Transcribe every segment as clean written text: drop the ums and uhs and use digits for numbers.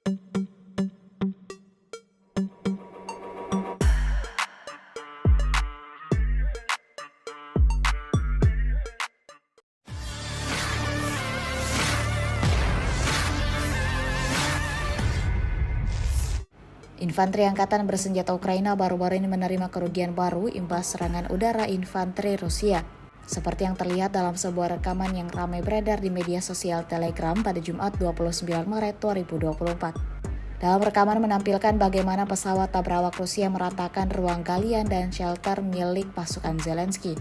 Infanteri Angkatan Bersenjata Ukraina baru-baru ini menerima kerugian baru imbas serangan udara infanteri Rusia. Seperti yang terlihat dalam sebuah rekaman yang ramai beredar di media sosial Telegram pada Jumat 29 Maret 2024. Dalam rekaman menampilkan bagaimana pesawat tak berawak Rusia meratakan ruang galian dan shelter milik pasukan Zelensky.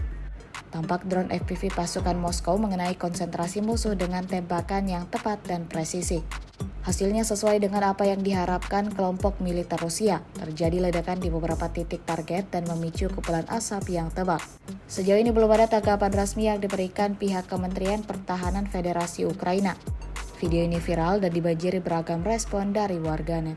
Tampak drone FPV pasukan Moskow mengenai konsentrasi musuh dengan tembakan yang tepat dan presisi. Hasilnya sesuai dengan apa yang diharapkan kelompok militer Rusia. Terjadi ledakan di beberapa titik target dan memicu kepulan asap yang tebal. Sejauh ini belum ada tanggapan resmi yang diberikan pihak Kementerian Pertahanan Federasi Ukraina. Video ini viral dan dibanjiri beragam respon dari warganet.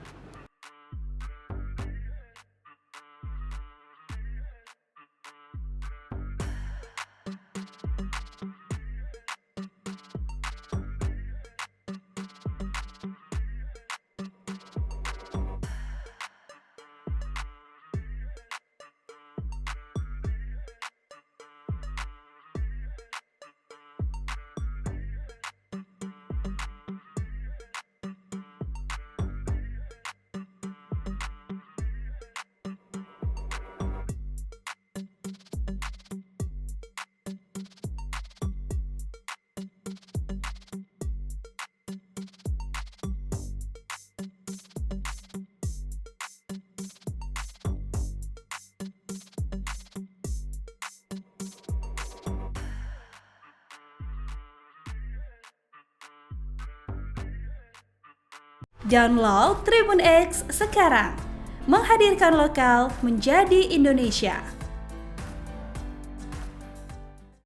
Download Tribun X sekarang, menghadirkan lokal menjadi Indonesia.